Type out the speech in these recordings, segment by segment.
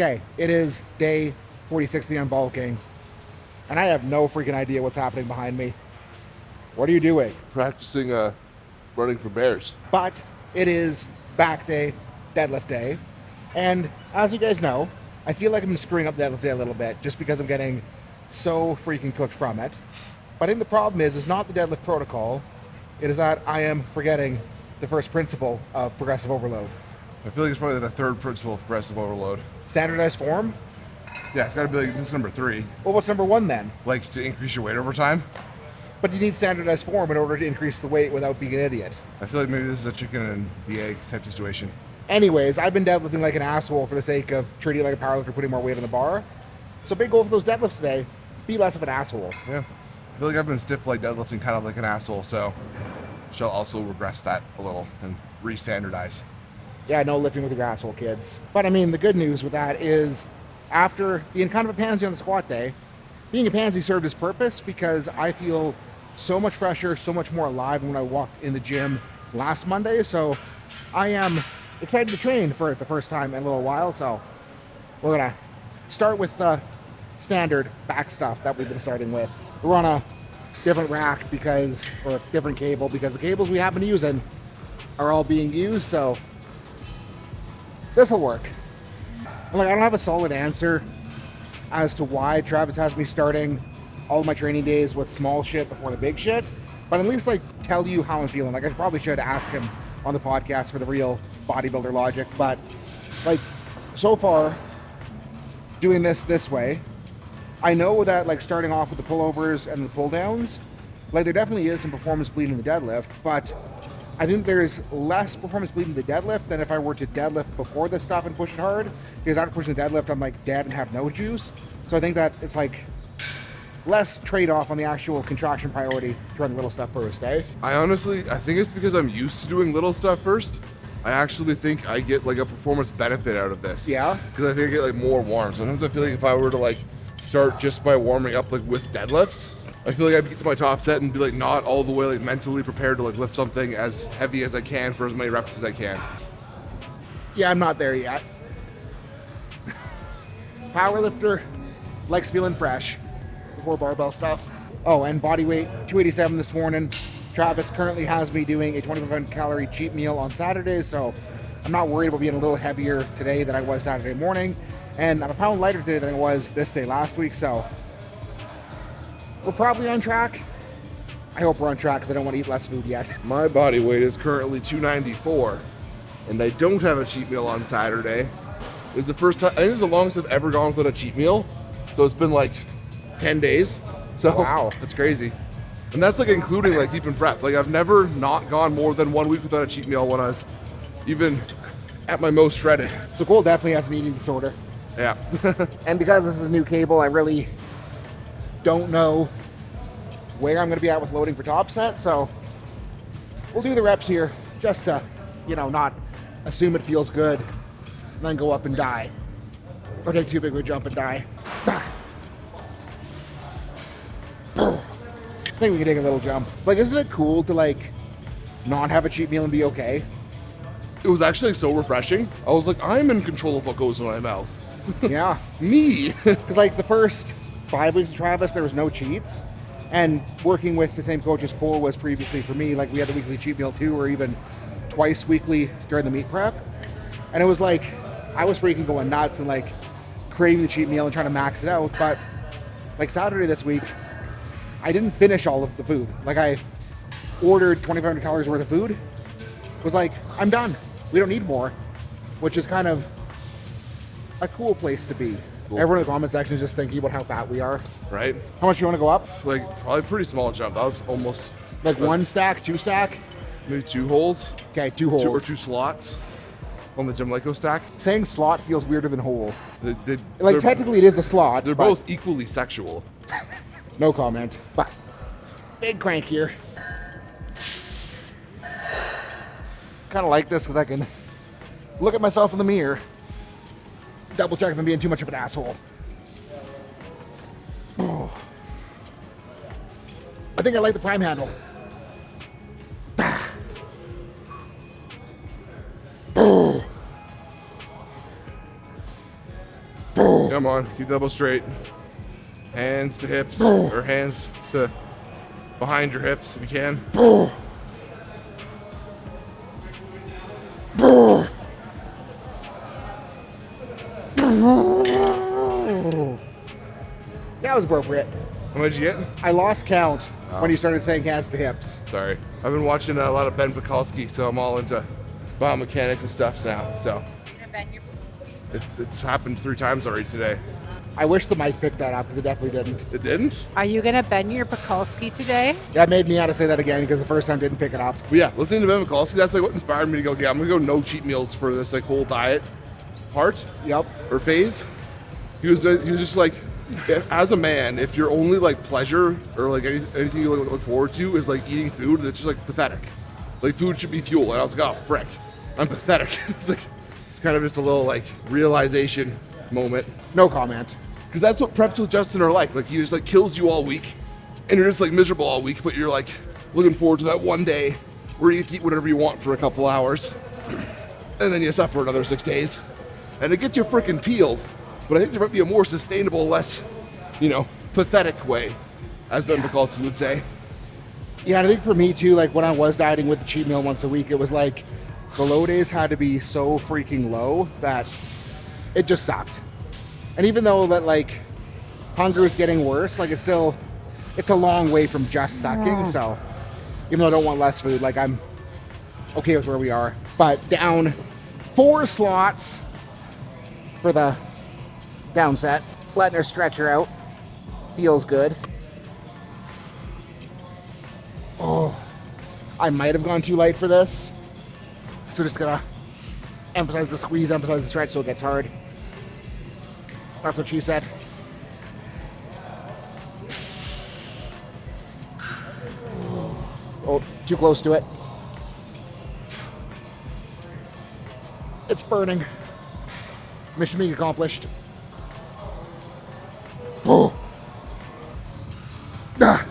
Okay, it is day 46 of the unbulking, and I have no freaking idea what's happening behind me. What are you doing? Practicing running for bears. But it is back day, deadlift day, and as you guys know, I feel like I'm screwing up deadlift day a little bit just because I'm getting so freaking cooked from it. But I think the problem is not the deadlift protocol, it is that I am forgetting the first principle of progressive overload. I feel like it's probably the third principle of progressive overload. Standardized form? Yeah, it's got to be like, this is number 3. Well, what's number 1 then? Like to increase your weight over time. But you need standardized form in order to increase the weight without being an idiot. I feel like maybe this is a chicken and the egg type situation. Anyways, I've been deadlifting like an asshole for the sake of treating it like a powerlifter, putting more weight on the bar. So big goal for those deadlifts today, be less of an asshole. Yeah. I feel like I've been stiff like deadlifting kind of like an asshole, so shall also regress that a little and re-standardize. Yeah, no lifting with your asshole, kids. But I mean, the good news with that is after being kind of a pansy on the squat day, being a pansy served its purpose because I feel so much fresher, so much more alive than when I walked in the gym last Monday. So I am excited to train for the first time in a little while. So we're going to start with the standard back stuff that we've been starting with. We're on a different rack or a different cable because the cables we happen to use are all being used. So this will work. And I don't have a solid answer as to why Travis has me starting all of my training days with small shit before the big shit, but at least tell you how I'm feeling. I probably should ask him on the podcast for the real bodybuilder logic, but so far doing this way, I know that starting off with the pullovers and the pull downs, there definitely is some performance bleed in the deadlift, but I think there's less performance bleed in the deadlift than if I were to deadlift before this stuff and push it hard, because after pushing the deadlift, I'm dead and have no juice. So I think that it's less trade-off on the actual contraction priority to run the little stuff first, eh? I think it's because I'm used to doing little stuff first. I actually think I get a performance benefit out of this. Yeah? Because I think I get more warm. Sometimes I feel like if I were to start just by warming up with deadlifts, I feel like I'd get to my top set and be not all the way mentally prepared to lift something as heavy as I can for as many reps as I can. Yeah, I'm not there yet. Powerlifter likes feeling fresh before barbell stuff. Oh, and body weight 287 this morning. Travis currently has me doing a 2500 calorie cheat meal on Saturdays, so I'm not worried about being a little heavier today than I was Saturday morning. And I'm a pound lighter today than I was this day last week, so we're probably on track. I hope we're on track because I don't want to eat less food yet. My body weight is currently 294, and I don't have a cheat meal on Saturday. It's the first time, I think it's the longest I've ever gone without a cheat meal. So it's been 10 days. So wow, that's crazy. And that's including deep in prep. I've never not gone more than 1 week without a cheat meal when I was even at my most shredded. So Cole definitely has an eating disorder. Yeah. And because this is a new cable, I really don't know where I'm going to be at with loading for top set, so we'll do the reps here just to, not assume it feels good and then go up and die. Or take too big of a jump and die. I think we can take a little jump. Isn't it cool to not have a cheat meal and be okay? It was actually so refreshing. I was I'm in control of what goes in my mouth. Yeah. Me. Because the first 5 weeks of Travis, there was no cheats. And working with the same coach as Cole was previously for me, we had the weekly cheat meal too, or even twice weekly during the meet prep. And it was I was freaking going nuts and craving the cheat meal and trying to max it out. But Saturday this week, I didn't finish all of the food. I ordered 2,500 calories worth of food. Was I'm done. We don't need more, which is kind of a cool place to be. Cool. Everyone in the comment section is just thinking about how fat we are. Right. How much do you want to go up? Probably pretty small jump. That was almost... one stack, 2 stack? Maybe 2 holes. Okay, 2 holes. 2 or 2 slots on the Jim Lyko stack. Saying slot feels weirder than hole. Technically it is a slot. They're both equally sexual. No comment. But big crank here. Kind of like this because I can look at myself in the mirror, double check if I'm being too much of an asshole. I think I like the prime handle. Come on, keep the elbow straight. Hands to hips, or hands to behind your hips if you can. That was appropriate. How much did you get? I lost count when you started saying hands to hips. Sorry. I've been watching a lot of Ben Pekulski, so I'm all into biomechanics and stuff now. So it's happened 3 times already today. I wish the mic picked that up because it definitely didn't. It didn't? Are you gonna bend your Pekulski today? That made me have to say that again because the first time didn't pick it up. But yeah, listening to Ben Pekulski, that's like what inspired me to go, yeah, I'm gonna go no cheat meals for this like whole diet part Yep. or phase. He was just like, as a man, if your only like pleasure or like anything you look forward to is like eating food, it's just like pathetic. Like food should be fuel. And I was like, oh frick, I'm pathetic. It's like, it's kind of just a little like realization moment. No comment. Because that's what preps with Justin are like. Like he just like kills you all week, and you're just like miserable all week, but you're like looking forward to that one day where you get to eat whatever you want for a couple hours, and then you suffer another 6 days, and it gets you freaking peeled. But I think there might be a more sustainable, less, pathetic way, as Ben Pekulski would say. Yeah, and I think for me too, like when I was dieting with the cheat meal once a week, it was like the low days had to be so freaking low that it just sucked. And even though that like hunger is getting worse, like it's a long way from just sucking. So even though I don't want less food, like I'm okay with where we are. But down 4 slots for the down set. Letting her stretch her out. Feels good. Oh, I might have gone too light for this. So just gonna emphasize the squeeze, emphasize the stretch so it gets hard. That's what she said. Oh, too close to it. It's burning. Mission being accomplished. Oh. Ah.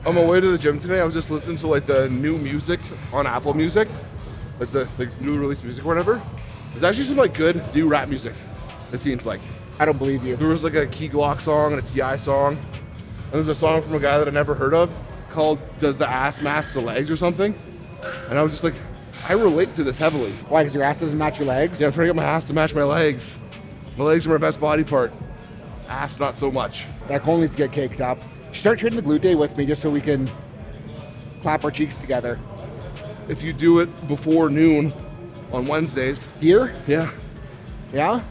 On my way to the gym today, I was just listening to like the new music on Apple Music, like the new release music or whatever. There's actually some like good new rap music, it seems like. I don't believe you. There was like a Key Glock song and a T.I. song. And there's a song from a guy that I never heard of called Does the Ass Match the Legs or something. And I was just like, I relate to this heavily. Why? Because your ass doesn't match your legs? Yeah, I'm trying to get my ass to match my legs. My legs are my best body part. Ass, not so much. That goal needs to get caked up. Start training the glute day with me just so we can clap our cheeks together. If you do it before noon on Wednesdays. Here? Yeah. Yeah?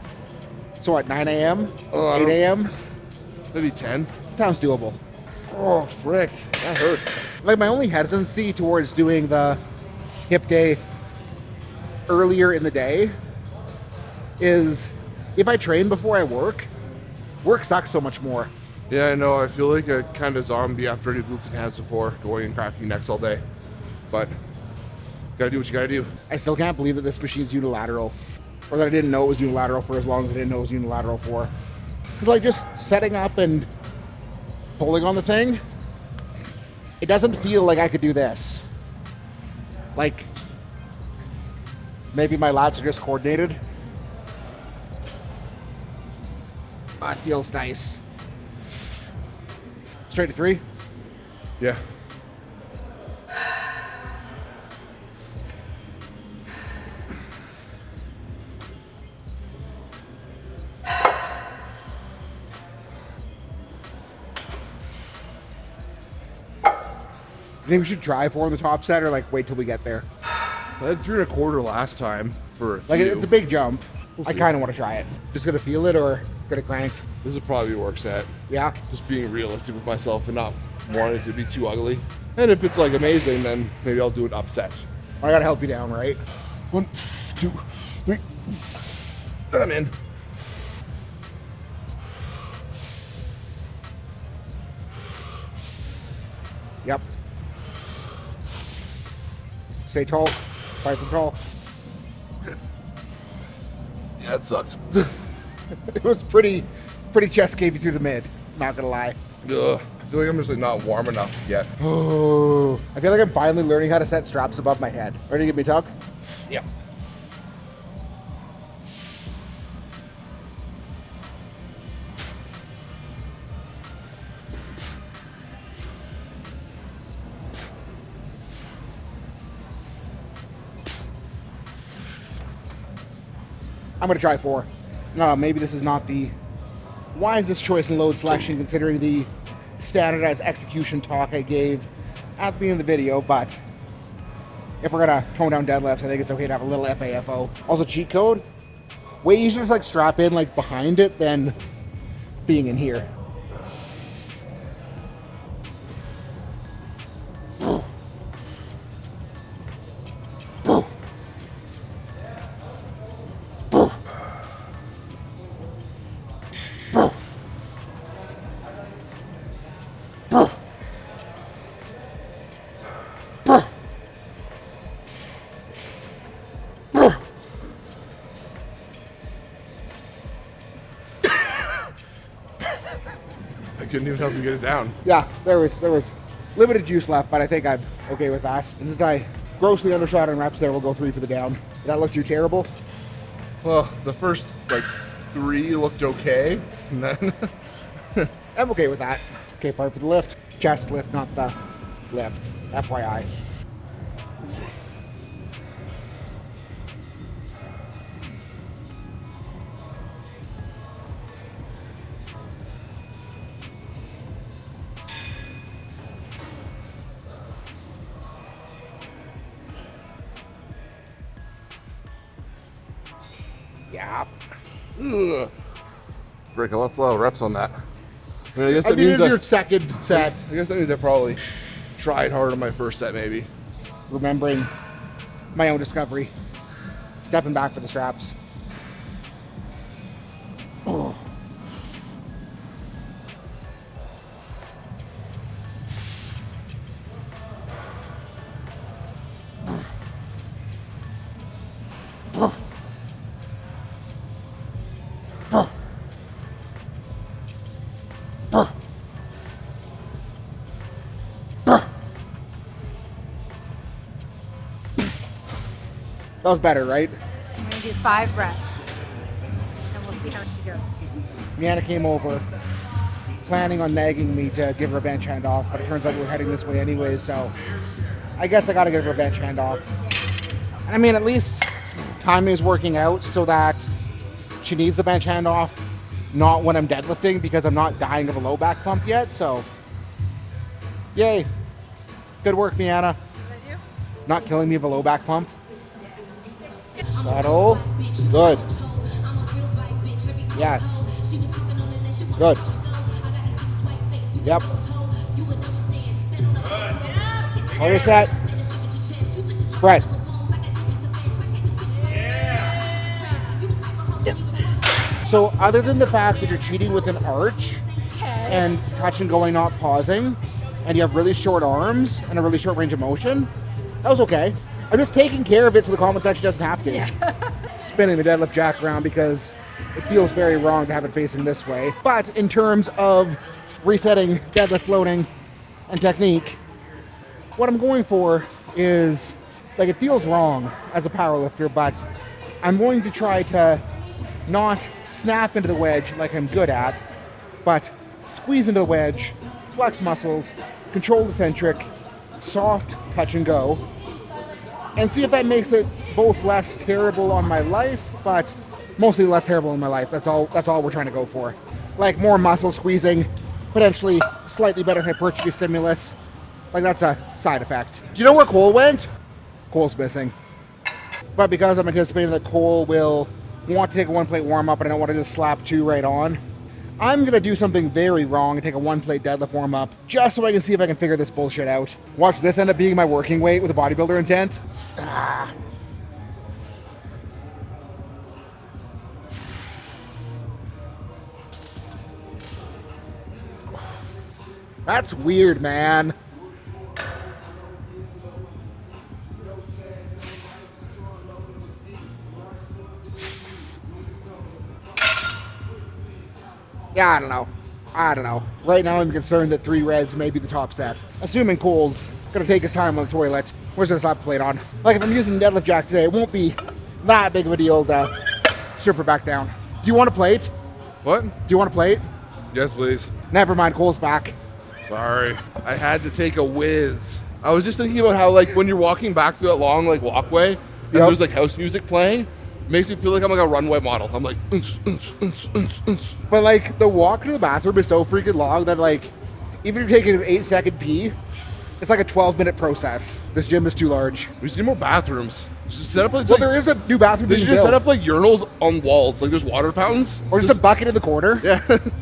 So what, 9 a.m.? Oh, 8 a.m.? Maybe 10. Sounds doable. Oh, frick. That hurts. Like my only hesitancy towards doing the hip day earlier in the day is if I train before I work sucks so much more. Yeah, I know. I feel like a kind of zombie after I do glutes and hands before going and cracking necks all day. But gotta do what you gotta do. I still can't believe that this machine's unilateral. Or that I didn't know it was unilateral for as long as I didn't know it was unilateral for. Because like just setting up and pulling on the thing, it doesn't feel like I could do this. Like maybe my lats are just coordinated. That feels nice. Straight to 3. Yeah. You think we should try 4 on the top set or like wait till we get there? I had 3 1/4 last time for a Like few. it's a big jump. I see. kind of want to try it. Just gonna feel it or gonna crank. This will probably work set. Yeah. Just being realistic with myself and not wanting it to be too ugly. And if it's like amazing, then maybe I'll do an upset. I gotta help you down, right? 1, 2, 3. I'm in. Yep. Stay tall. Fight from tall. Yeah, it sucked. It was pretty chest cavey through the mid. Not gonna lie. Ugh. feel like I'm just like not warm enough yet. Oh, I feel like I'm finally learning how to set straps above my head. Ready to give me a tug? Yeah. I'm gonna try 4. No, maybe this is not the wisest choice in load selection considering the standardized execution talk I gave at the beginning of the video, but if we're gonna tone down deadlifts, I think it's okay to have a little FAFO. Also, cheat code, way easier to like strap in like behind it than being in here. I couldn't even help you get it down. Yeah, there was limited juice left, but I think I'm okay with that. And since I grossly undershot on reps there, we'll go 3 for the down. Did that look too terrible? Well, the first like 3 looked okay, and then I'm okay with that. Okay, part for the lift. Chest lift, not the lift. FYI. Yeah. ugh. Frick, I lost a lot of reps on that. I mean, I guess I that mean, means this is your second set. I guess that means I probably tried hard on my first set, maybe. Remembering my own discovery. Stepping back for the straps. Oh. That was better, right? I'm going to do 5 reps. And we'll see how she goes. Miana came over, planning on nagging me to give her a bench handoff, but it turns out we were heading this way anyways, so I guess I gotta give her a bench handoff. And I mean, at least timing is working out so that she needs the bench handoff, not when I'm deadlifting, because I'm not dying of a low back pump yet, so yay. Good work, Miana. Not killing me of a low back pump. Settle. Good. Yes. Good. Yep. Hold set. Spread. So other than the fact that you're cheating with an arch and touch and going, not pausing, and you have really short arms and a really short range of motion, that was okay. I'm just taking care of it so the comment section doesn't have to. Yeah. Spinning the deadlift jack around because it feels very wrong to have it facing this way. But in terms of resetting deadlift loading and technique, what I'm going for is, like, it feels wrong as a powerlifter, but I'm going to try to not snap into the wedge like I'm good at, but squeeze into the wedge, flex muscles, control the centric, soft touch and go, and see if that makes it both less terrible on my life, but mostly less terrible in my life. That's all we're trying to go for. Like more muscle squeezing, potentially slightly better hypertrophy stimulus. Like that's a side effect. Do you know where Cole went? Cole's missing. But because I'm anticipating that Cole will want to take a 1-plate warm up and I don't want to just slap 2 right on, I'm going to do something very wrong and take a 1-plate deadlift warm up just so I can see if I can figure this bullshit out. Watch this end up being my working weight with a bodybuilder intent. Ah. That's weird, man. Yeah, I don't know. I don't know. Right now I'm concerned that 3 reds may be the top set. Assuming Cole's gonna take his time on the toilet. Where's gonna slap the plate on? Like if I'm using deadlift jack today, it won't be that big of a deal to strip her back down. Do you want a plate? What? Do you want a plate? Yes, please. Never mind, Cole's back. Sorry. I had to take a whiz. I was just thinking about how, like, when you're walking back through that long, like, walkway, and there's, like, house music playing, it makes me feel like I'm, like, a runway model. I'm like, But, like, the walk to the bathroom is so freaking long that, like, even if you're taking an 8-second pee, it's like a 12-minute process. This gym is too large. We just need more bathrooms. Just set up, like, Well, there is a new bathroom they being should just built. set up, like, urinals on walls. Like, there's water fountains. Or just a bucket in the corner. Yeah.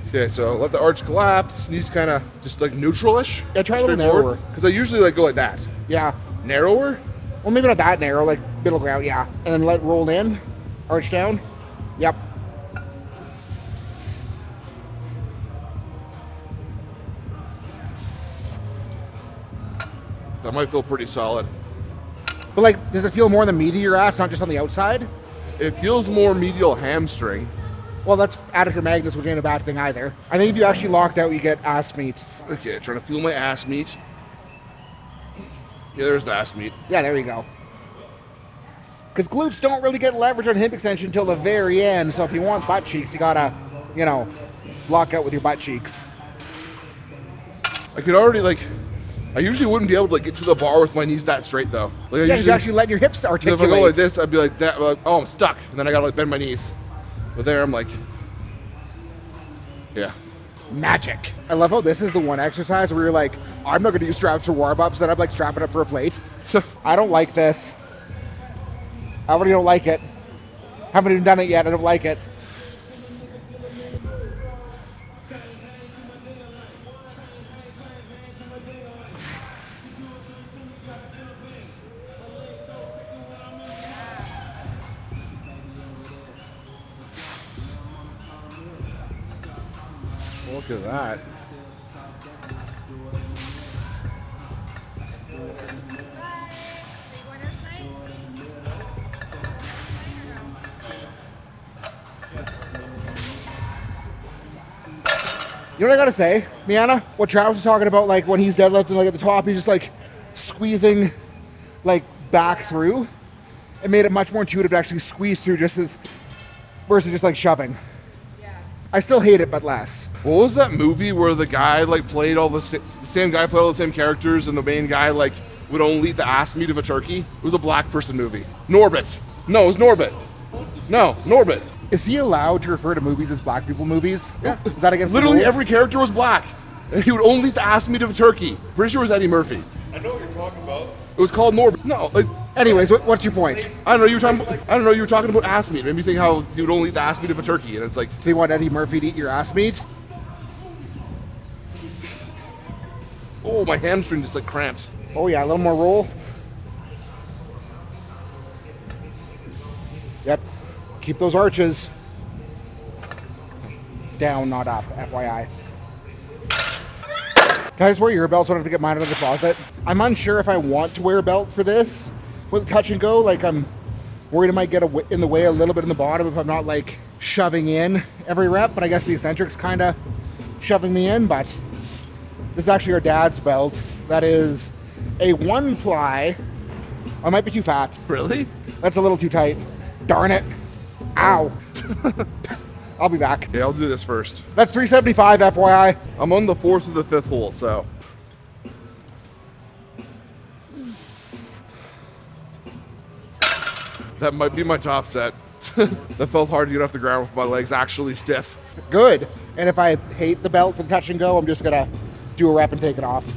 Okay, so let the arch collapse. Needs kind of just, like, neutral-ish. Yeah, try a little narrower. Because I usually, like, go like that. Yeah. Narrower? Well, maybe not that narrow, like middle ground, yeah. And then let it roll in, arch down. Yep. That might feel pretty solid. But like, does it feel more on the meat of your ass, not just on the outside? It feels more medial hamstring. Well, that's adductor magnus, which ain't a bad thing either. I think if you actually locked out, you get ass meat. Okay, trying to feel my ass meat. Yeah, there's the ass meat. Yeah, there you go. Because glutes don't really get leverage on hip extension until the very end, so if you want butt cheeks, you gotta, you know, lock out with your butt cheeks. I could already, like, I usually wouldn't be able to, like, get to the bar with my knees that straight, though. Like, I Yeah, usually, you actually let your hips if I articulate. go like this, I'd be like, that, like, oh, I'm stuck. And then I gotta, like, bend my knees. But there, I'm like, yeah. Magic. I love how this is the one exercise where you're like, I'm not gonna use straps for warm-ups, then I'm like strapping up for a plate. I don't like this. I already don't like it. Haven't even done it yet, I don't like it. Look at that. You know what I gotta say, Miana? What Travis was talking about, like when he's deadlifting, like at the top, he's just like squeezing, like back through. It made it much more intuitive to actually squeeze through, just as versus just like shoving. I still hate it, but less. What was that movie where the guy, like, played all the same guy played all the same characters, and the main guy, like, would only eat the ass meat of a turkey? It was a black person movie. Norbit. No, it was Norbit. No, Norbit. Is he allowed to refer to movies as black people movies? Yeah. Is that against Literally the rules? every character was black, and he would only eat the ass meat of a turkey. Pretty sure it was Eddie Murphy. I know what you're talking about. It was called Norbit. No, like, Anyways, what's your point? I don't know. You were talking. I don't know. You were talking about ass meat. It made me think how he would only eat the ass meat of a turkey, and it's like, So you want Eddie Murphy to eat your ass meat? oh, my hamstring just like cramps. Oh yeah, a little more roll. Yep. Keep those arches. Down, not up, FYI. Can I just wear your belt so I don't have to get mine out of the closet? I'm unsure if I want to wear a belt for this with touch and go. Like, I'm worried it might get in the way a little bit in the bottom if I'm not like shoving in every rep, but I guess the eccentric's kind of shoving me in. But this is actually our dad's belt. That is a 1-ply. I might be too fat. Really? That's a little too tight. Darn it. Ow. I'll be back. Okay, I'll do this first. That's 375, FYI. I'm on the 4th of the 5th hole, so. That might be my top set. That felt hard to get off the ground with my legs actually stiff. Good. And if I hate the belt for the touch and go, I'm just gonna do a rep and take it off.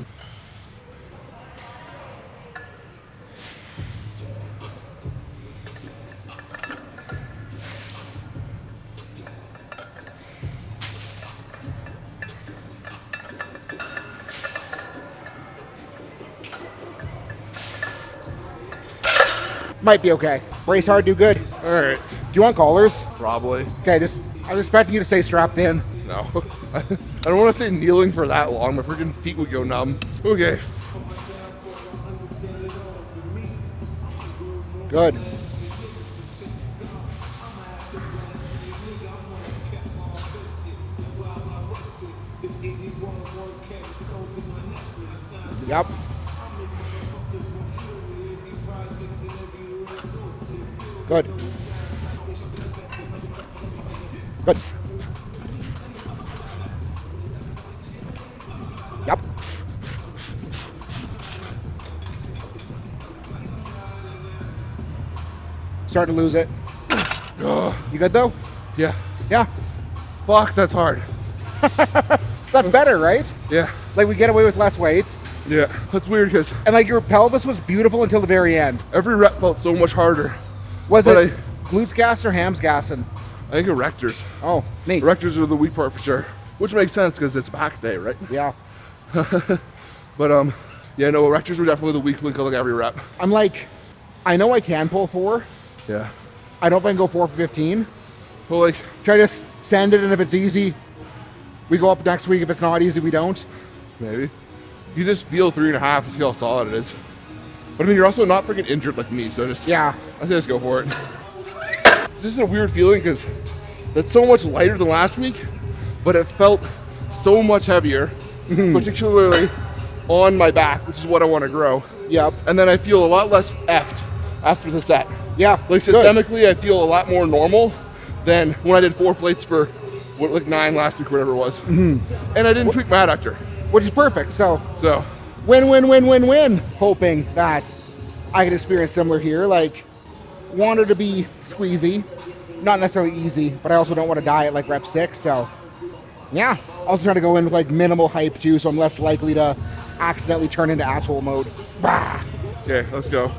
Might be okay. Brace hard, do good. All right, Do you want collars? probably. Okay, I was expecting you to stay strapped in. No. I don't want to stay kneeling for that long. My freaking feet would go numb. Okay. Good. Yep. Good. Good. Yep. Starting to lose it. You good though? Yeah. Yeah. Fuck, that's hard. That's better, right? Yeah. Like we get away with less weight. Yeah. That's weird because And like your pelvis was beautiful until the very end. every rep felt so much harder. Was But it glutes gas or hams gassing? I think erectors. Oh, neat. Erectors are the weak part for sure. Which makes sense because it's back day, right? Yeah. But yeah, no, erectors were definitely the weak link of like every rep. I'm like, I know I can pull 4. Yeah. I don't know if I can go 4 for 15. Well, like, Try to send it, and if it's easy, we go up next week. If it's not easy, we don't. maybe. You just feel 3.5 and see how solid it is. But I mean, you're also not freaking injured like me, so just, Yeah. I say just go for it. This is a weird feeling because that's so much lighter than last week, but it felt so much heavier, particularly on my back, which is what I want to grow. Yep. And then I feel a lot less effed after the set. Yeah. Like good. systemically, I feel a lot more normal than when I did 4 plates for what, like 9 last week, whatever it was. And I didn't tweak my adductor. Which is perfect. So So, win, win, win, win, win. Hoping that I can experience similar here. Like, wanted to be squeezy, not necessarily easy, but I also don't want to die at like rep 6. So yeah, also trying to go in with like minimal hype too, so I'm less likely to accidentally turn into asshole mode. Bah. okay, let's go.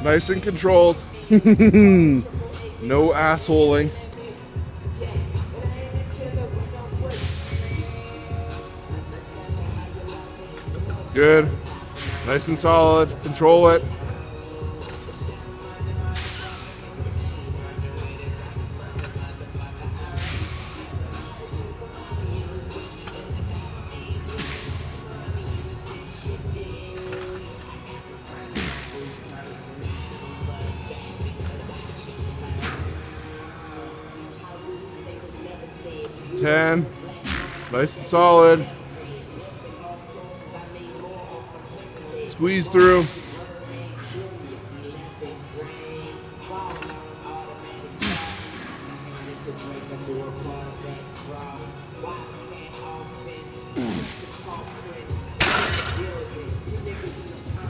Nice and controlled. No assholing. Good. Nice and solid. Control it. Ten. Nice and solid. Squeeze through.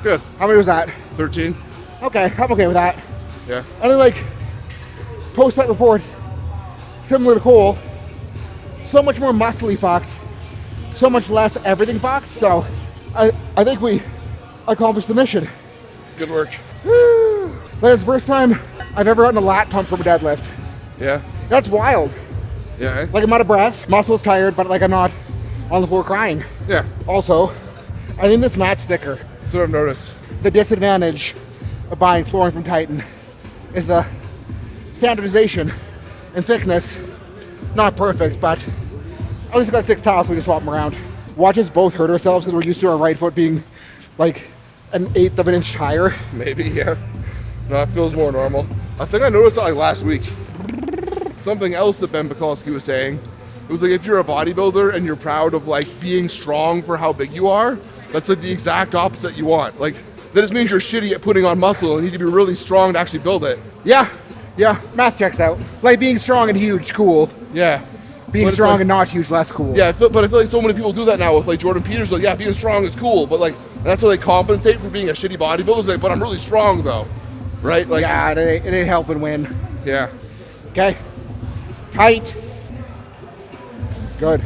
Good. How many was that? 13. Okay, I'm okay with that. Yeah. And then like post-set report, similar to Cole, so much more muscly fucked, so much less everything fucked. So I think we accomplished the mission. Good work. That's the first time I've ever gotten a lat pump from a deadlift. Yeah. That's wild. Yeah. Eh? Like I'm out of breath, muscles tired, but like I'm not on the floor crying. Yeah. Also, I think this match sticker, That's what I've noticed. the disadvantage of buying flooring from Titan is the standardization and thickness. Not perfect, but at least we got 6 tiles, so we can swap them around. Watch us both hurt ourselves because we're used to our right foot being like 1/8 of an inch higher. Maybe, yeah. No, it feels more normal. I think I noticed that like last week. Something else that Ben Pekulski was saying. It was like if you're a bodybuilder and you're proud of like being strong for how big you are, that's like the exact opposite you want. Like that just means you're shitty at putting on muscle and you need to be really strong to actually build it. Yeah, math checks out. Like being strong and huge, cool. Yeah. Being But it's strong like- and not huge, less cool. Yeah, but I feel like so many people do that now with like Jordan Peters. Like, yeah, being strong is cool, but like that's how they compensate for being a shitty bodybuilder. It's like, but I'm really strong though, right? Like, Yeah, it ain't helping win. yeah. Okay. Tight. Good.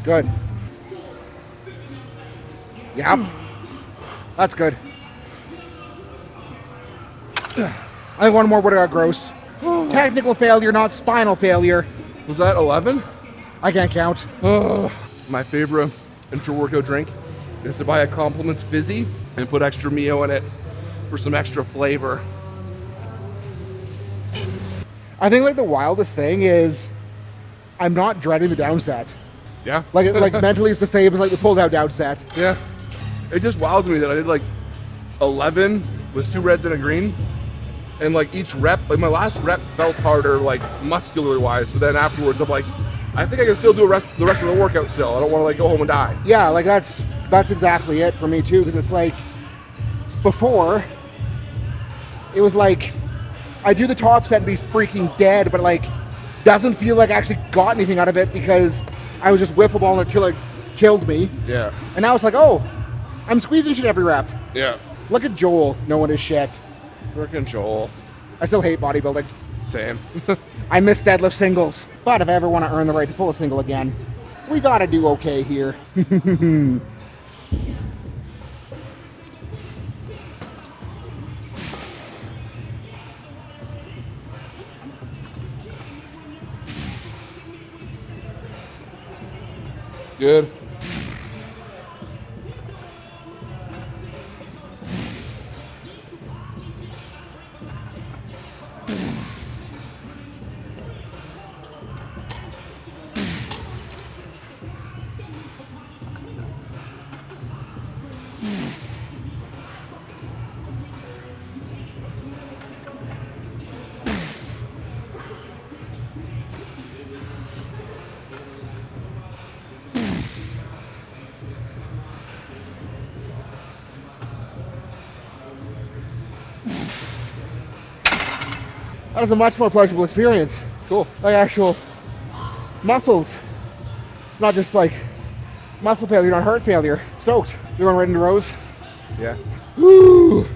Good. Yeah. That's good. I think one more would have got gross. Technical failure, not spinal failure. Was that 11? I can't count. My favorite intra-workout drink is to buy a Compliments Fizzy and put extra Mio in it for some extra flavor. I think like the wildest thing is I'm not dreading the downset. Yeah? Like mentally it's the same as like the pulled out downset. Yeah. It just wowed me that I did like 11 with 2 reds and a green. And like each rep, like my last rep felt harder, like muscularly wise, but then afterwards I'm like, I think I can still do the rest of the workout still. I don't want to like go home and die. Yeah, like that's exactly it for me too, because it's like before it was like I do the top set and be freaking dead, but like doesn't feel like I actually got anything out of it because I was just wiffle balling until it killed me. Yeah. And now it's like, oh, I'm squeezing shit every rep. Yeah. Look at Joel knowing his shit. Freaking Joel. I still hate bodybuilding. Same. I miss deadlift singles, but if I ever want to earn the right to pull a single again, we gotta do okay here. Good. That is a much more pleasurable experience. Cool. Like actual muscles, not just like muscle failure, not heart failure. Stoked. You're going right into rows. Yeah. Woo! Is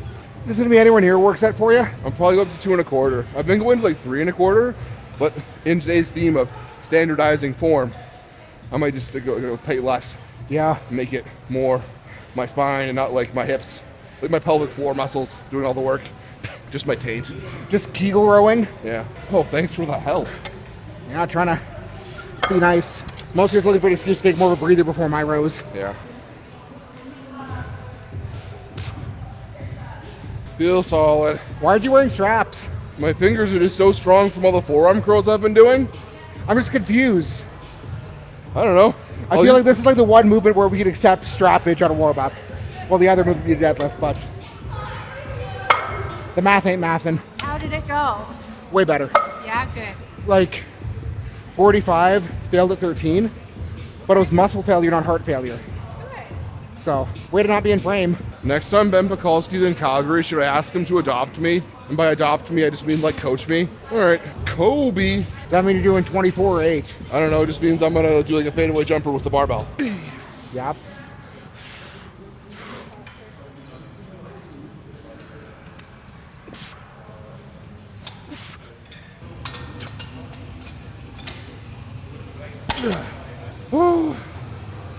this gonna be anywhere near a work set for you? I'm probably up to 2 1/4. I've been going to like 3 1/4, but in today's theme of standardizing form, I might just go pay less, Yeah. make it more my spine and not like my hips, like my pelvic floor muscles doing all the work, just my tate. Just Kegel rowing. Yeah. Oh, thanks for the help. Yeah, trying to be nice. Mostly just looking for an excuse to take more of a breather before my rows. Yeah. Feel solid. Why aren't you wearing straps? My fingers are just so strong from all the forearm curls I've been doing. I'm just confused. I don't know. I feel like this is like the one movement where we can accept strappage on a warm up. Well, the other movement would be deadlift, but the math ain't mathin'. How did it go? Way better. Yeah, good. Like 45, failed at 13, but it was muscle failure, not heart failure. Good. So, way to not be in frame. Next time Ben Pekulski's in Calgary, should I ask him to adopt me? And by adopt me, I just mean like coach me. All right, Kobe. Does that mean you're doing 24 or 8? I don't know, it just means I'm gonna do like a fadeaway jumper with the barbell. Yep.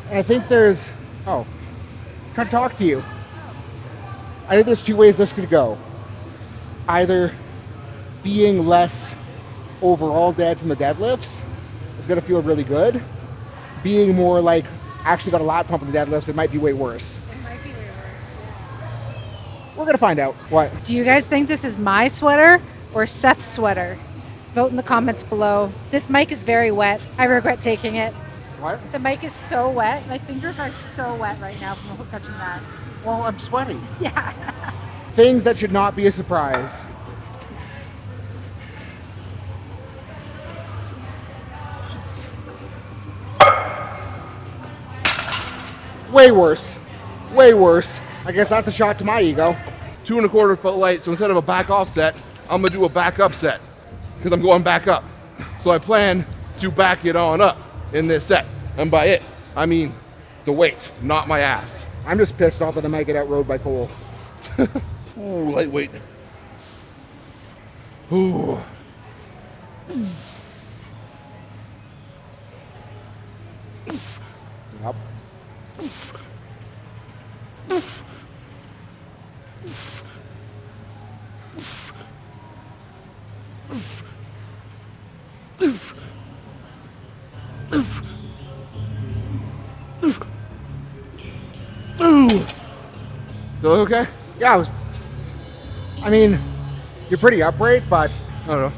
And I think there's, I'm trying to talk to you. I think there's 2 ways this could go. Either being less overall dead from the deadlifts is going to feel really good. Being more like actually got a lat pump in the deadlifts, it might be way worse. It might be way worse. We're going to find out. What? Do you guys think this is my sweater or Seth's sweater? Vote in the comments below. This mic is very wet. I regret taking it. What? The mic is so wet. My fingers are so wet right now from touching that. Well, I'm sweaty. Yeah. Things that should not be a surprise. Way worse. Way worse. I guess that's a shot to my ego. 2 1/4 felt light, so instead of a back off set, I'm gonna do a back up set because I'm going back up. So I plan to back it on up in this set. And by it, I mean the weight, not my ass. I'm just pissed off that I might get outrode by Cole. Ooh, lightweight. Ooh. Yep. That okay? Yeah, I mean, you're pretty upright, but I don't know.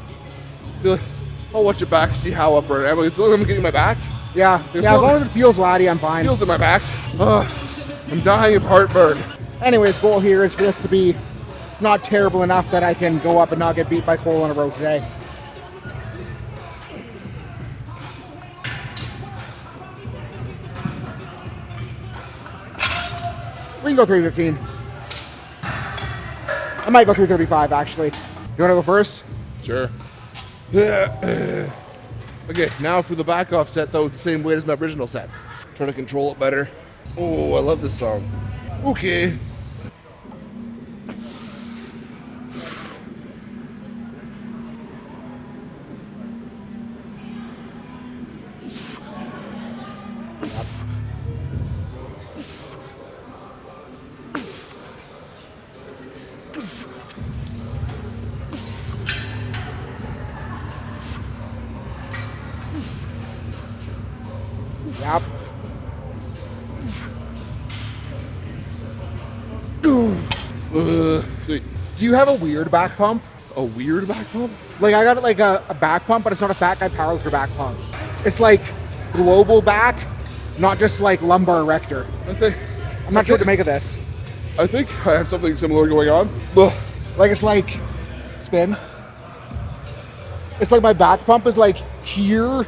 Feel like I'll watch it back, see how upright I am. It's only I'm getting my back. yeah, as long as it feels latty, I'm fine. Feels in my back. Ugh, I'm dying of heartburn. Anyways, goal here is for this to be not terrible enough that I can go up and not get beat by Cole in a row today. We can go 315. I might go 335 actually. You want to go first? Sure. Okay, now for the back off set though, it's the same weight as my original set. Trying to control it better. Oh, I love this song. Okay. Yep. Sweet. Do you have a weird back pump? A weird back pump? Like I got like a back pump, but it's not a fat guy powerlifter back pump. It's like global back, not just like lumbar erector. I'm not sure what to make of this. I think I have something similar going on. Ugh. Like it's like spin. It's like my back pump is like here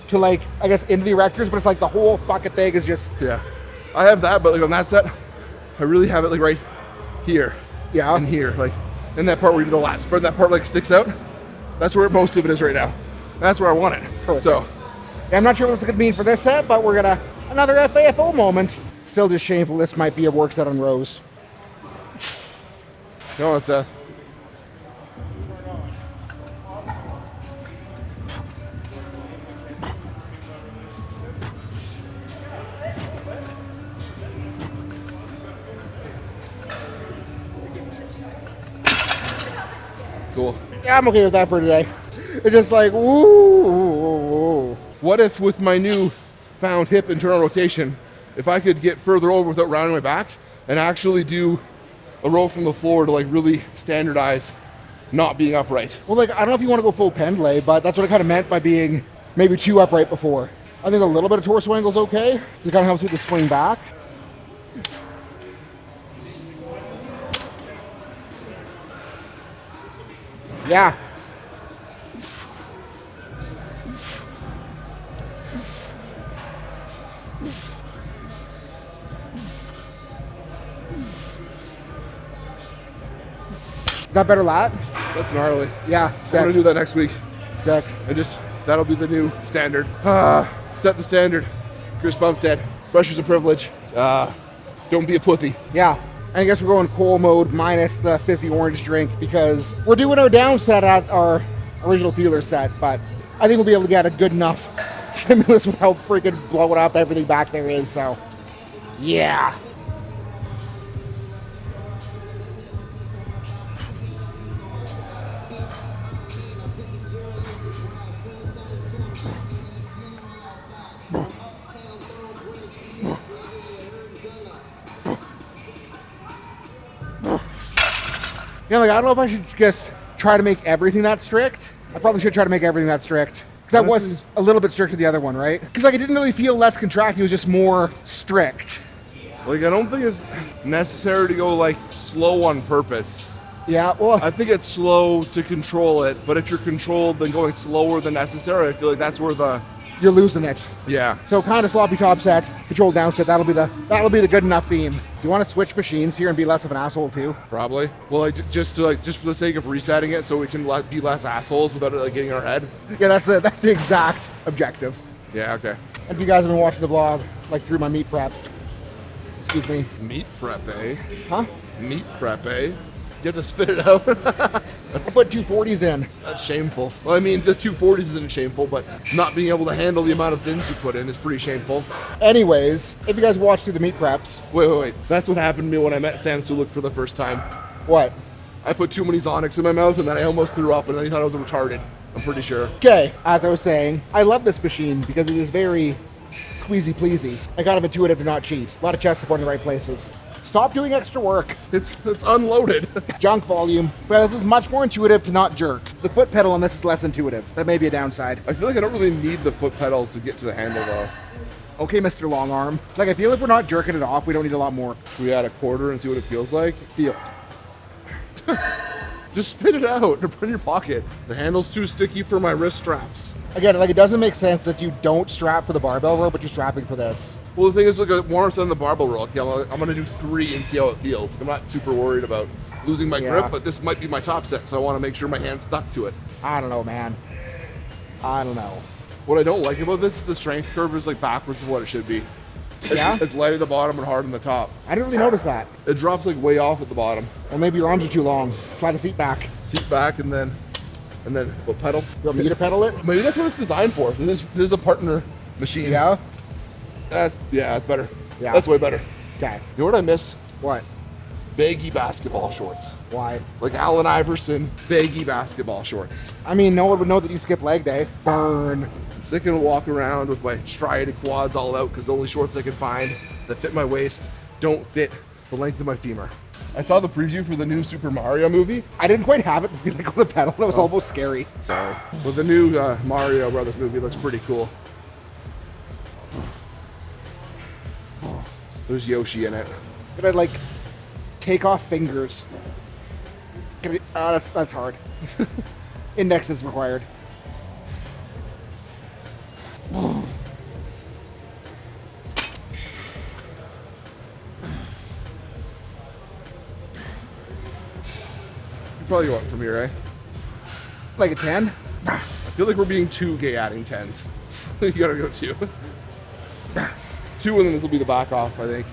to like I guess into the erectors, but it's like the whole fucking thing is just Yeah. I have that, but like on that set, I really have it like right here. Yeah. And here, like in that part where you do the lats, but that part like sticks out. That's where most of it is right now. That's where I want it. Perfect. So Yeah, I'm not sure what it's gonna mean for this set, but we're gonna another FAFO moment. Still just shameful. This might be a work set on rows. go on, Seth. Cool. Yeah, I'm okay with that for today. It's just like woo. What if with my new found hip internal rotation, if I could get further over without rounding my back and actually do a row from the floor to like really standardize not being upright? Well, like I don't know if you want to go full pendlay, but that's what I kind of meant by being maybe too upright before. I think a little bit of torso angle is okay. It kind of helps with the swing back. Yeah. Is that better lat? That's gnarly. Yeah, I'm gonna sick. do that next week. Sick. That'll be the new standard. Set the standard. Chris Bumstead. Pressures a privilege. Don't be a pussy. Yeah. I guess we're going Cole mode minus the fizzy orange drink because we're doing our down set at our original feeler set, but I think we'll be able to get a good enough stimulus without freaking blowing up everything back there is, so yeah. Yeah, like I don't know if I should just try to make everything that strict. I probably should try to make everything that strict. Because that was a little bit stricter the other one, right? Because like it didn't really feel less contracted, it was just more strict. Like I don't think it's necessary to go like slow on purpose. Yeah, well, I think it's slow to control it, but if you're controlled, then going slower than necessary, I feel like that's where the you're losing it. yeah. So kind of sloppy top set, controlled down set, that'll be the good enough theme. Do you want to switch machines here and be less of an asshole too? Probably. Well, like just for the sake of resetting it, so we can be less assholes without it like getting in our head. Yeah, that's the exact objective. Yeah. Okay. And if you guys have been watching the vlog, like through my meat preps, excuse me, Meat prep, eh? huh? Meat prep, eh? You have to spit it out. I put 240s in. That's shameful. Well, I mean, just 240s isn't shameful, but not being able to handle the amount of zins you put in is pretty shameful. Anyways, if you guys watched through the meat preps, Wait. That's what happened to me when I met Sam Suluk for the first time. what? I put too many Zonics in my mouth and then I almost threw up and then he thought I was retarded. I'm pretty sure. Okay, as I was saying, I love this machine because it is very squeezy pleasy. I kind of intuitive to not cheat. A lot of chest support in the right places. Stop doing extra work. It's unloaded. Junk volume. Well, this is much more intuitive to not jerk. The foot pedal on this is less intuitive. That may be a downside. I feel like I don't really need the foot pedal to get to the handle though. Okay, Mr. Long Arm. Like, I feel if we're not jerking it off, we don't need a lot more. Should we add a quarter and see what it feels like? Feel. Just spit it out or put it in your pocket. The handle's too sticky for my wrist straps. Again, like, it doesn't make sense that you don't strap for the barbell row, but you're strapping for this. Well, the thing is, like, a warm-up's on the barbell roll. Okay, I'm gonna do 3 and see how it feels. I'm not super worried about losing my Yeah. grip, but this might be my top set, so I want to make sure my hand's stuck to it. I don't know, man. I don't know. What I don't like about this is the strength curve is like backwards of what it should be. Yeah? It's light at the bottom and hard on the top. I didn't really notice that. It drops like way off at the bottom. Or maybe your arms are too long. Slide the seat back. Seat back and then what, pedal? You want me to pedal it? Maybe that's what it's designed for. This is a partner machine. Yeah? That's better. Yeah. That's way better. Okay. You know what I miss? What? Baggy basketball shorts. Why? Like Allen Iverson, baggy basketball shorts. I mean, no one would know that you skip leg day. Burn. So I can walk around with my striated quads all out because the only shorts I can find that fit my waist don't fit the length of my femur. I saw the preview for the new Super Mario movie. I didn't quite have it like on the pedal. That was almost scary. Sorry. Well, the new Mario Brothers movie looks pretty cool. There's Yoshi in it. But I'd like take off fingers. That's hard. Index is required. You probably want from here, eh? Like a 10? I feel like we're being too gay adding 10s. You gotta go 2. 2 and then this will be the back off, I think.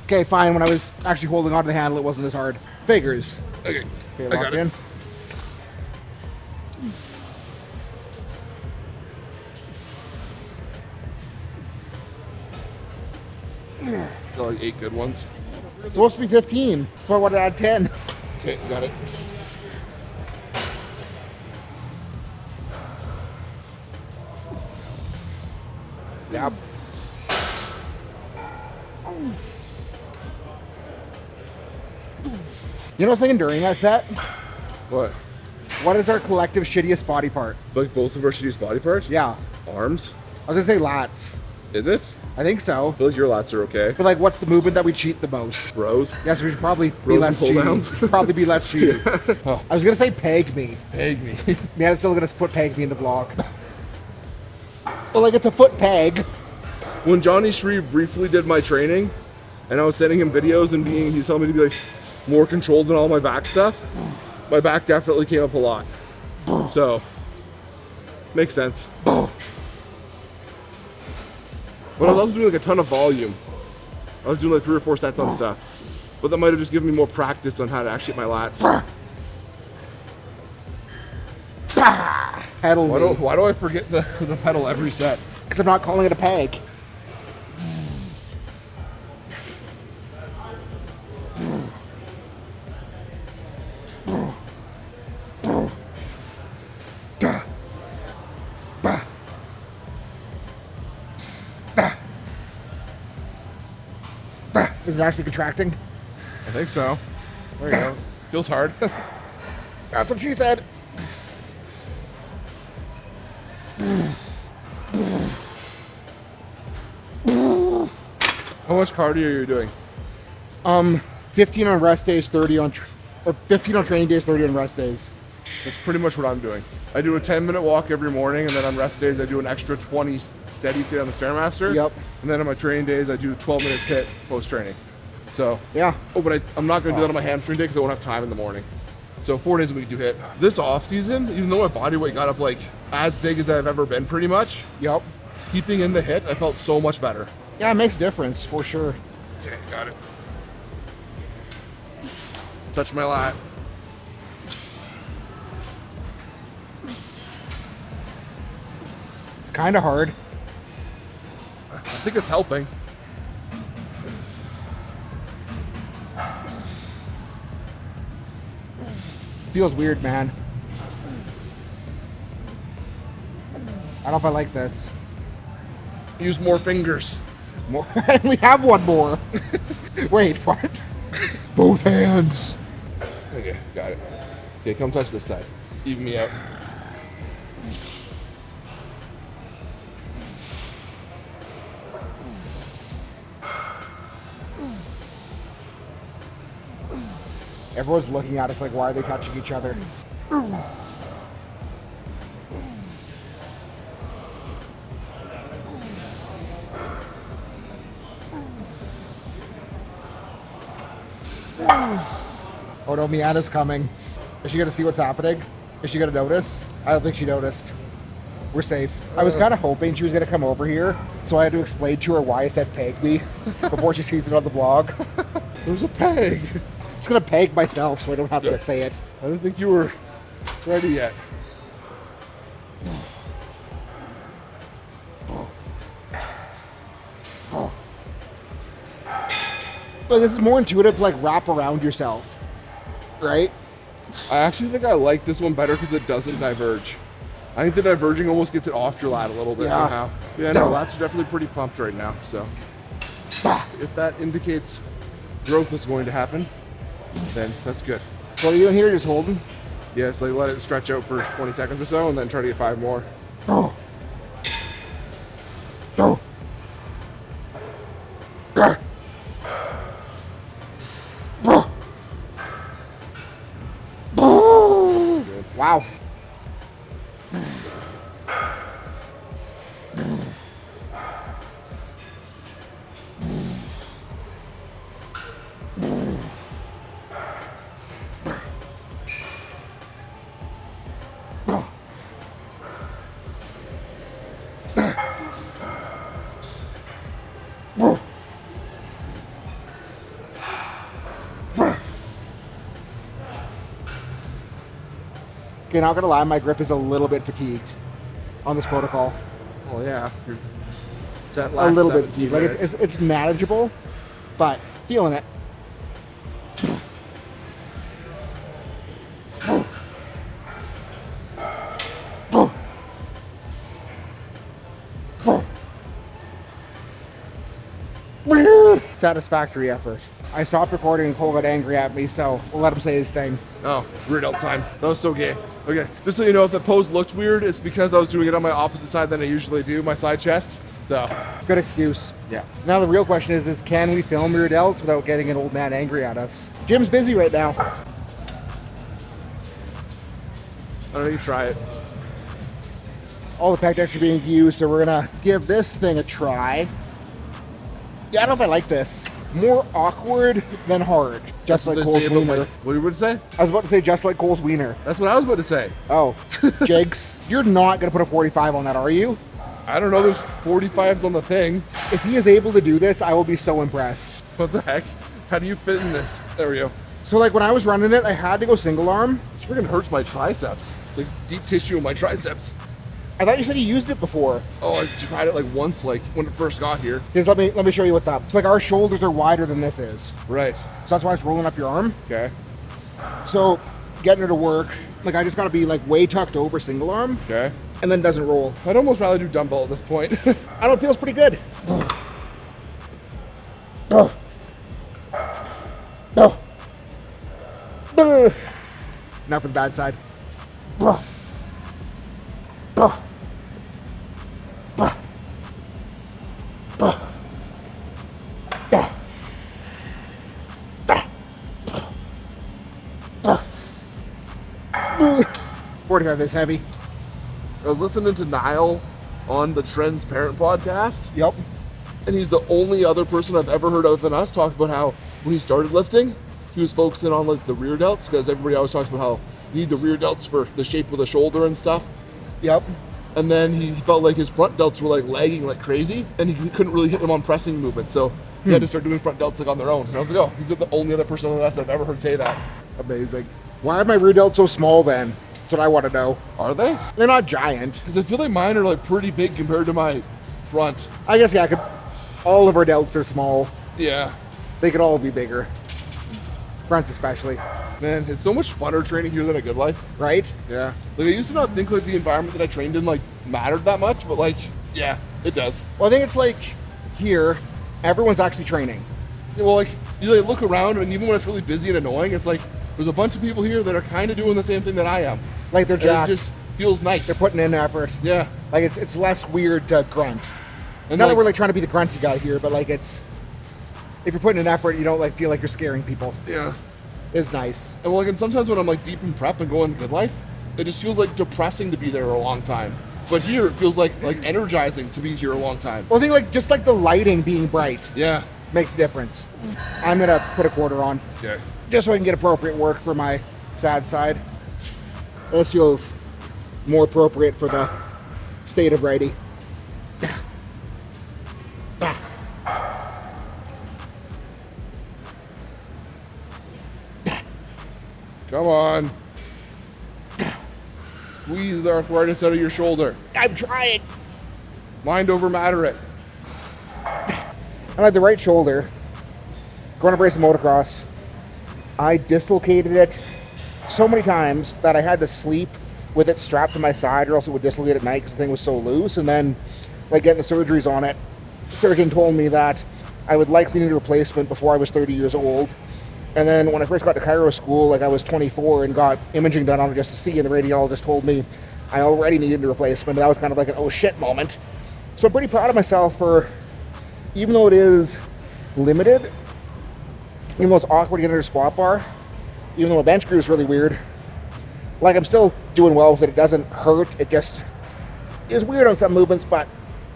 Okay, fine. When I was actually holding onto the handle, it wasn't as hard. Figures. Okay, Okay, I locked got it. in. Got like 8 good ones. It's supposed to be 15, so I wanted to add 10. Okay, got it. Yep. You know what I was thinking during that set? What? What is our collective shittiest body part? Like both of our shittiest body parts? Yeah. Arms? I was gonna say lats. Is it? I think so. I feel like your lats are okay. But like, what's the movement that we cheat the most? Rows? Yes, we should probably be Rows less and cheating. pull-downs? Probably be less cheating. Oh. I was gonna say peg me. Peg me. Man, I'm still gonna put peg me in the vlog. Well, like, it's a foot peg. When Johnny Shreve briefly did my training, and I was sending him videos and he's telling me to be like more controlled in all my back stuff, my back definitely came up a lot. So, makes sense. But I was also doing like a ton of volume. I was doing like 3 or 4 sets on stuff. But that might have just given me more practice on how to actually hit my lats. Pedal me. Why do I forget the pedal every set? Because I'm not calling it a peg. Is it actually contracting? I think so. There you go. Feels hard. That's what she said. How much cardio are you doing? 15 on rest days, 30 on, or 15 on training days, 30 on rest days. That's pretty much what I'm doing. I do a 10-minute walk every morning, and then on rest days I do an extra 20 steady state on the Stairmaster. Yep. And then on my training days I do 12 minutes hit post-training. So, Yeah. oh, but I'm not going to do that on my hamstring day because I won't have time in the morning. So 4 days a week do hit. This off season, even though my body weight got up like as big as I've ever been pretty much, Yep. just keeping in the hit, I felt so much better. Yeah, it makes a difference for sure. Okay, got it. Touch my lat. It's kind of hard. I think it's helping. Feels weird, man. I don't know if I like this. Use more fingers. More. I only have one more. Wait, what? Both hands. Okay, got it. Okay, come touch this side. Even me out. Everyone's looking at us like, why are they touching each other? Oh no, Miana's coming. Is she gonna see what's happening? Is she gonna notice? I don't think she noticed. We're safe. I was kind of hoping she was gonna come over here, so I had to explain to her why I said peg me before she sees it on the vlog. There's a peg. I'm just gonna peg myself so I don't have to say it. I didn't think you were ready yet. But this is more intuitive to like wrap around yourself, right? I actually think I like this one better because it doesn't diverge. I think the diverging almost gets it off your lat a little bit somehow. Yeah, no, lats are definitely pretty pumped right now. So if that indicates growth is going to happen, then that's good. So what are you doing here? Just holding? Yeah, so let it stretch out for 20 seconds or so and then try to get 5 more. Oh. Oh. Ah. Wow. Okay, not gonna lie, my grip is a little bit fatigued on this protocol. Well, yeah, you're set A last little bit 17 fatigued. Like minutes. it's manageable, but feeling it. Satisfactory effort. I stopped recording and Cole got angry at me, so we'll let him say his thing. Oh, rear delt time. That was so gay. Okay, just so you know, if the pose looked weird, it's because I was doing it on my opposite side than I usually do, my side chest. So, Good excuse. yeah. Now the real question is can we film rear delts without getting an old man angry at us? Jim's busy right now. I don't know, you try it. All the pec decks are being used, so we're gonna give this thing a try. Yeah, I don't know if I like this. More awkward than hard. Just like They Cole's say about wiener. what you would say? I was about to say just like Cole's wiener. That's what I was about to say. Oh, Jigs, you're not gonna put a 45 on that, are you? I don't know, there's 45s on the thing. If he is able to do this, I will be so impressed. What the heck? How do you fit in this? There we go. So like when I was running it, I had to go single arm. This freaking hurts my triceps. It's like deep tissue in my triceps. I thought you said you used it before. Oh, I tried it like once, like when it first got here. Because let me show you what's up. It's like our shoulders are wider than this is. Right. So that's why it's rolling up your arm. Okay. So getting her to work, like I just gotta be like way tucked over single arm Okay. and then doesn't roll. I'd almost rather do dumbbell at this point. I don't feel pretty good. Now for the bad side. $45 is heavy. I was listening to Niall on the Trends Parent podcast, Yep. and he's the only other person I've ever heard other than us talk about how when he started lifting, he was focusing on like the rear delts because everybody always talks about how you need the rear delts for the shape of the shoulder and stuff. Yep. And then he felt like his front delts were like lagging like crazy, and he couldn't really hit them on pressing movements. So he had to start doing front delts like on their own. And I was like, oh, he's the only other person on that I've ever heard say that. Amazing. Why are my rear delts so small then? That's what I want to know. Are they? They're not giant. Because I feel like mine are like pretty big compared to my front. I guess, yeah, all of our delts are small. Yeah. They could all be bigger. Fronts especially, Man, it's so much funner training here than a Good Life. right? Yeah. Like I used to not think like the environment that I trained in like mattered that much, but like, yeah, it does. Well, I think it's like here, everyone's actually training. Yeah, well, like you like look around, and even when it's really busy and annoying, it's like there's a bunch of people here that are kind of doing the same thing that I am. Like they're And it jacked. just feels nice. They're putting in effort. Yeah. Like it's less weird to grunt. And Not that like, we're like trying to be the grunty guy here, but like it's if you're putting in effort, you don't like feel like you're scaring people. yeah. is nice. And well, like, and sometimes when I'm like deep in prep and going good life, it just feels like depressing to be there a long time. But here it feels like energizing to be here a long time. Well, I think like just like the lighting being bright Yeah. makes a difference. I'm gonna put a quarter on Okay. just so I can get appropriate work for my sad side. This feels more appropriate for the state of righty. Come on. Squeeze the arthritis out of your shoulder. I'm trying. Mind over matter it. I had the right shoulder. Going to race motocross. I dislocated it so many times that I had to sleep with it strapped to my side, or else it would dislocate at night because the thing was so loose. And then, like, getting the surgeries on it, the surgeon told me that I would likely need a replacement before I was 30 years old. And then when I first got to chiro school, like I was 24 and got imaging done on it just to see, and the radiologist told me I already needed a replacement. And that was kind of like an oh shit moment. So I'm pretty proud of myself for, even though it is limited, even though it's awkward to get under a squat bar, even though a bench crew is really weird, like I'm still doing well with it. It doesn't hurt. It just is weird on some movements, but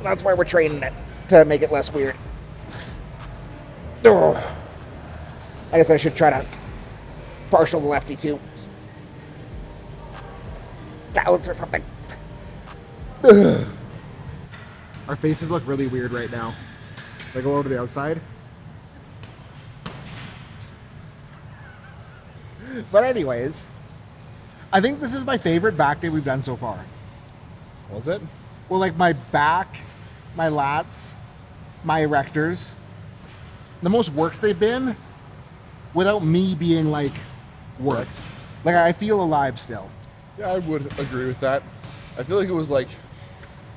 that's why we're training it, to make it less weird. Ugh. I guess I should try to partial the lefty too. Balance or something. Ugh. Our faces look really weird right now. They go over to the outside. But anyways, I think this is my favorite back day we've done so far. Was it? Well, like my back, my lats, my erectors, the most worked they've been without me being like worked. Like I feel alive still. Yeah, I would agree with that. I feel like it was like,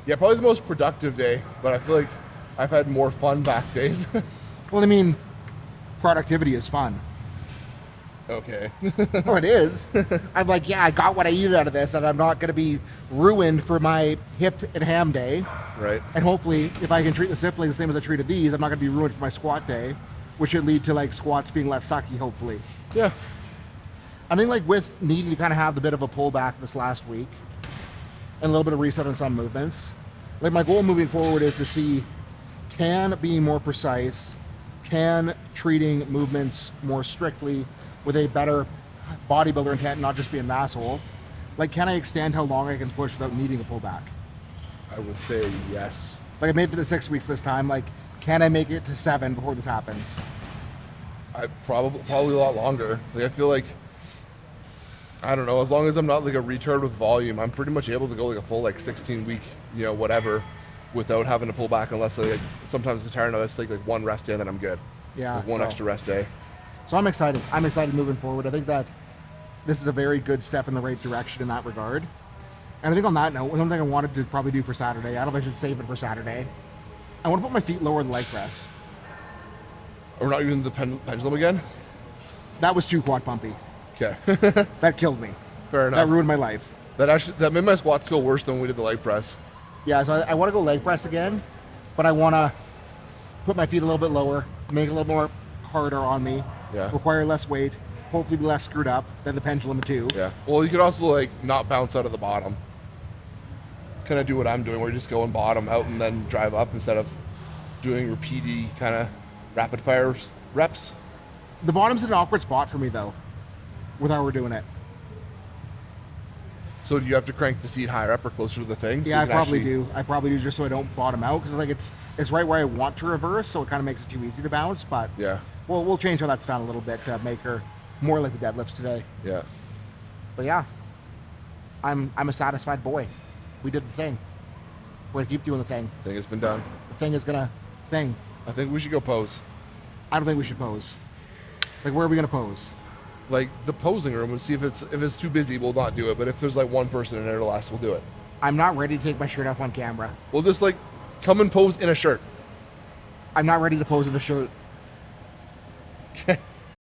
yeah, probably the most productive day, but I feel like I've had more fun back days. Well, I mean, productivity is fun. Okay. Well, it is. I'm like, yeah, I got what I needed out of this, and I'm not going to be ruined for my hip and ham day. Right. And hopefully, if I can treat the stiffling the same as I treated these, I'm not going to be ruined for my squat day, which should lead to like squats being less sucky, hopefully. Yeah. I think like with needing to kind of have the bit of a pullback this last week and a little bit of reset on some movements, like my goal moving forward is to see, can being more precise, can treating movements more strictly with a better bodybuilder intent, not just being an asshole, like can I extend how long I can push without needing a pullback? I would say yes. Like I made it to the 6 weeks this time, like can I make it to 7 before this happens? I probably a lot longer. Like I feel like, I don't know, as long as I'm not like a retard with volume, I'm pretty much able to go like a full like 16 week, you know, whatever, without having to pull back, unless like sometimes it's tired enough, I just take like one rest day and then I'm good. Yeah. Like one extra rest day. So I'm excited. I'm excited moving forward. I think that this is a very good step in the right direction in that regard. And I think on that note, one thing I wanted to probably do for Saturday, I don't know if I should save it for Saturday, I want to put my feet lower in the leg press. We're not using the pendulum again? That was too quad pumpy. Okay. That killed me. Fair enough. That ruined my life. That made my squats feel worse than when we did the leg press. Yeah, so I want to go leg press again, but I want to put my feet a little bit lower, make it a little more harder on me, require less weight, hopefully be less screwed up than the pendulum too. Yeah. Well, you could also like not bounce out of the bottom. Kind of do what I'm doing, where you just go and bottom out and then drive up instead of doing repeaty kind of rapid fire reps. The bottom's in an awkward spot for me though, with how we're doing it. So do you have to crank the seat higher up or closer to the thing? So Yeah, I probably do. I probably do just so I don't bottom out, because like it's right where I want to reverse, so it kind of makes it too easy to bounce. But Yeah. we'll change how that's done a little bit to make her more like the deadlifts today. Yeah. But yeah, I'm a satisfied boy. We did the thing. We're gonna keep doing the thing. Thing has been done. The thing is gonna thing. I think we should go pose. I don't think we should pose. Like, where are we gonna pose? Like the posing room, and see if it's too busy, we'll not do it. But if there's like one person in there to last, we'll do it. I'm not ready to take my shirt off on camera. We'll just like come and pose in a shirt. I'm not ready to pose in a shirt. Okay.